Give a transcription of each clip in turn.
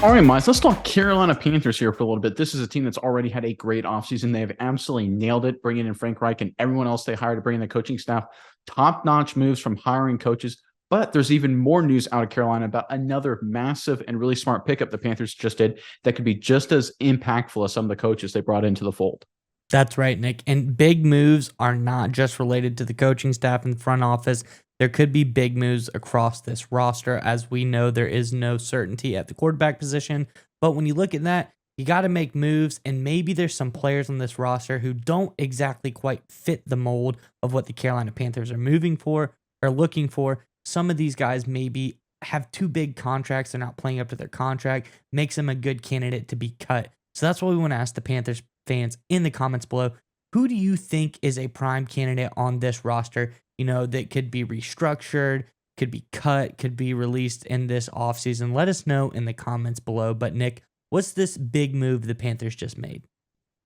All right, Miles, let's talk Carolina Panthers here for a little bit. This is a team that's already had a great offseason. They have absolutely nailed it, bringing in Frank Reich and everyone else they hired to bring in the coaching staff. Top-notch moves from hiring coaches. But there's even more news out of Carolina about another massive and really smart pickup the Panthers just did that could be just as impactful as some of the coaches they brought into the fold. That's right, Nick. And big moves are not just related to the coaching staff and front office. There could be big moves across this roster. As we know, there is no certainty at the quarterback position. But when you look at that, you got to make moves. And maybe there's some players on this roster who don't exactly quite fit the mold of what the Carolina Panthers are moving for or looking for. Some of these guys maybe have too big contracts. They're not playing up to their contract. Makes them a good candidate to be cut. So that's what we want to ask the Panthers fans in the comments below. Who do you think is a prime candidate on this roster, that could be restructured, could be cut, could be released in this offseason? Let us know in the comments below. But Nick, what's this big move the Panthers just made?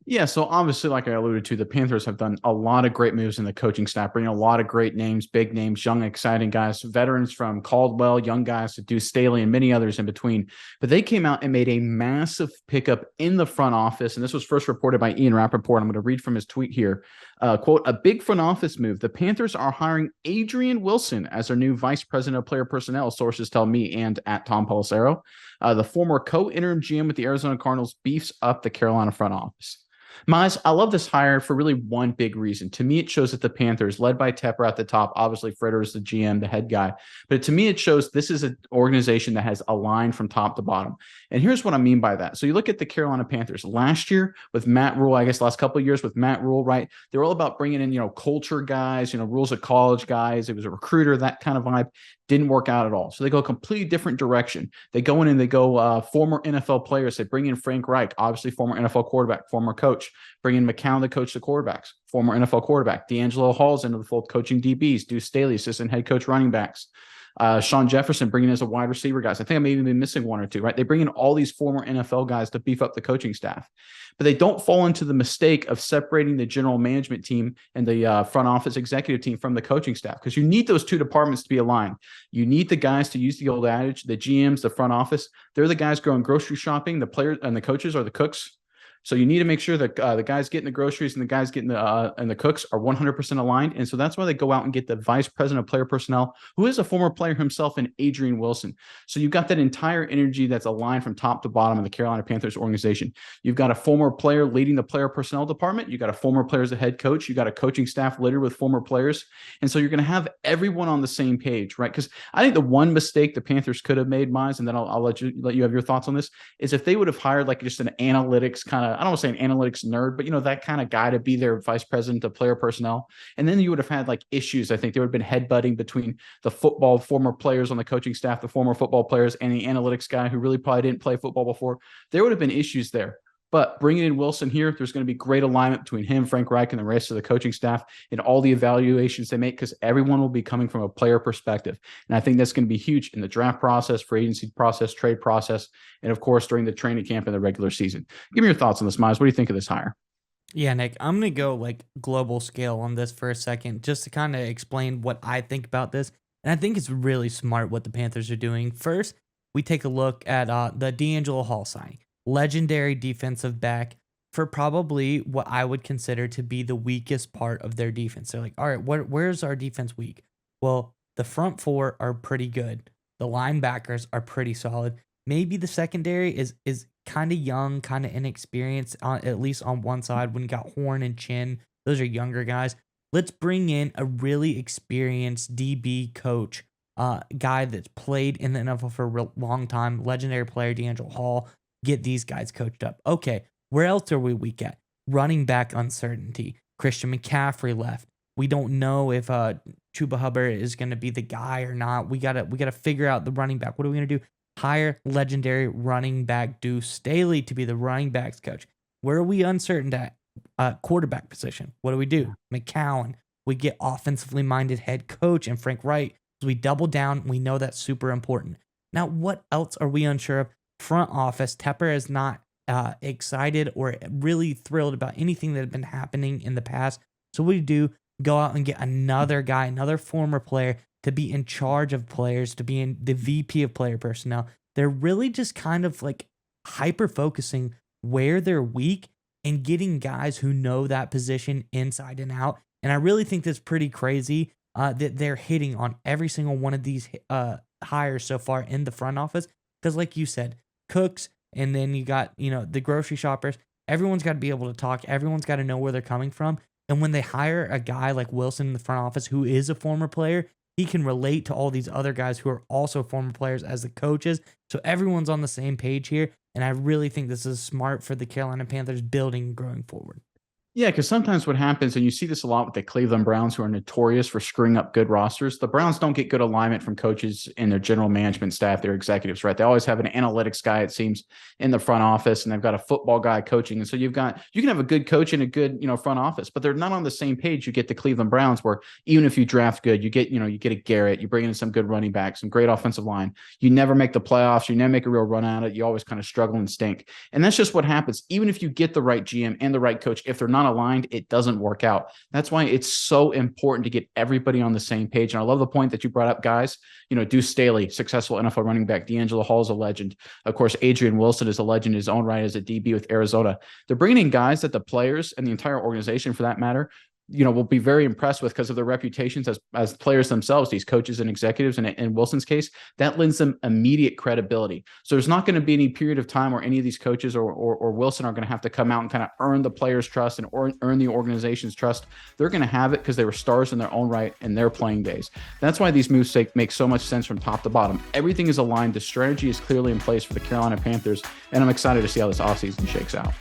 Yeah, so obviously, like I alluded to, the Panthers have done a lot of great moves in the coaching staff, bringing a lot of great names, big names, young, exciting guys, veterans from Caldwell, young guys to Deuce Staley, and many others in between. But they came out and made a massive pickup in the front office, and this was first reported by Ian Rappaport. I'm going to read from his tweet here. Quote, a big front office move. The Panthers are hiring Adrian Wilson as their new vice president of player personnel, sources tell me and at Tom Pelissero. The former co-interim GM with the Arizona Cardinals beefs up the Carolina front office. Miles, I love this hire for really one big reason. To me, it shows that the Panthers, led by Tepper at the top, obviously Fritter is the GM, the head guy, but to me, it shows this is an organization that has aligned from top to bottom. And here's what I mean by that. So you look at the Carolina Panthers last year with Matt Rule, I guess last couple of years with Matt Rule, right? They're all about bringing in, culture guys, rules of college guys. It was a recruiter, that kind of vibe. Didn't work out at all. So they go a completely different direction. They go in and they go former NFL players. They bring in Frank Reich, obviously former NFL quarterback, former coach. Bring in McCown to coach the quarterbacks, former NFL quarterback. D'Angelo Hall's into the fold, coaching DBs. Deuce Staley, assistant head coach running backs. Sean Jefferson bringing in as a wide receiver guys. I think I may even be missing one or two, right? They bring in all these former NFL guys to beef up the coaching staff, but they don't fall into the mistake of separating the general management team and the front office executive team from the coaching staff, because you need those two departments to be aligned. You need the guys to use the old adage, the GMs, the front office, they're the guys going grocery shopping. The players and the coaches are the cooks. So you need to make sure that the guys getting the groceries and the guys getting the cooks are 100% aligned. And so that's why they go out and get the vice president of player personnel, who is a former player himself, in Adrian Wilson. So you've got that entire energy that's aligned from top to bottom in the Carolina Panthers organization. You've got a former player leading the player personnel department. You've got a former player as a head coach. You've got a coaching staff littered with former players. And so you're going to have everyone on the same page, right? Because I think the one mistake the Panthers could have made, Miles, and then I'll let you have your thoughts on this, is if they would have hired like just an analytics kind of, I don't want to say an analytics nerd, but that kind of guy to be their vice president of player personnel. And then you would have had like issues. I think there would have been headbutting between the football former players on the coaching staff, the former football players, and the analytics guy who really probably didn't play football before. There would have been issues there. But bringing in Wilson here, there's going to be great alignment between him, Frank Reich, and the rest of the coaching staff and all the evaluations they make, because everyone will be coming from a player perspective. And I think that's going to be huge in the draft process, free agency process, trade process, and of course, during the training camp and the regular season. Give me your thoughts on this, Miles. What do you think of this hire? Yeah, Nick, I'm going to go like global scale on this for a second, just to kind of explain what I think about this. And I think it's really smart what the Panthers are doing. First, we take a look at the D'Angelo Hall signing. Legendary defensive back for probably what I would consider to be the weakest part of their defense. They're like, all right, where's our defense weak? Well, the front four are pretty good. The linebackers are pretty solid. Maybe the secondary is kind of young, kind of inexperienced, at least on one side. When you got Horn and Chin, those are younger guys. Let's bring in a really experienced DB coach, guy that's played in the NFL for a long time, legendary player D'Angelo Hall. Get these guys coached up. Okay, where else are we weak at? Running back uncertainty. Christian McCaffrey left. We don't know if Chuba Hubbard is going to be the guy or not. We gotta figure out the running back. What are we going to do? Hire legendary running back Deuce Staley to be the running backs coach. Where are we uncertain at? Quarterback position. What do we do? McCown. We get offensively minded head coach and Frank Reich. So we double down. We know that's super important. Now, what else are we unsure of? Front office, Tepper is not excited or really thrilled about anything that had been happening in the past. So what do? Go out and get another guy, another former player to be in charge of players, to be in the VP of player personnel. They're really just kind of like hyper focusing where they're weak and getting guys who know that position inside and out. And I really think that's pretty crazy that they're hitting on every single one of these hires so far in the front office. Because, like you said, cooks, and then you got, the grocery shoppers. Everyone's got to be able to talk. Everyone's got to know where they're coming from. And when they hire a guy like Wilson in the front office who is a former player, he can relate to all these other guys who are also former players as the coaches. So everyone's on the same page here. And I really think this is smart for the Carolina Panthers building and growing forward. Yeah, because sometimes what happens, and you see this a lot with the Cleveland Browns, who are notorious for screwing up good rosters. The Browns don't get good alignment from coaches and their general management staff, their executives, right? They always have an analytics guy, it seems, in the front office, and they've got a football guy coaching. And so you can have a good coach and a good, front office, but they're not on the same page. You get the Cleveland Browns, where even if you draft good, you get a Garrett, you bring in some good running backs, some great offensive line. You never make the playoffs. You never make a real run at it. You always kind of struggle and stink. And that's just what happens. Even if you get the right GM and the right coach, if they're not aligned, it doesn't work out. That's why it's so important to get everybody on the same page. And I love the point that you brought up, guys. Deuce Staley, successful NFL running back. D'Angelo Hall is a legend. Of course, Adrian Wilson is a legend in his own right as a DB with Arizona. They're bringing in guys that the players and the entire organization, for that matter, will be very impressed with because of their reputations as players themselves, these coaches and executives. And in Wilson's case, that lends them immediate credibility. So there's not going to be any period of time where any of these coaches or Wilson are going to have to come out and kind of earn the players' trust and earn the organization's trust. They're going to have it because they were stars in their own right in their playing days. That's why these moves make so much sense from top to bottom. Everything is aligned. The strategy is clearly in place for the Carolina Panthers, and I'm excited to see how this offseason shakes out.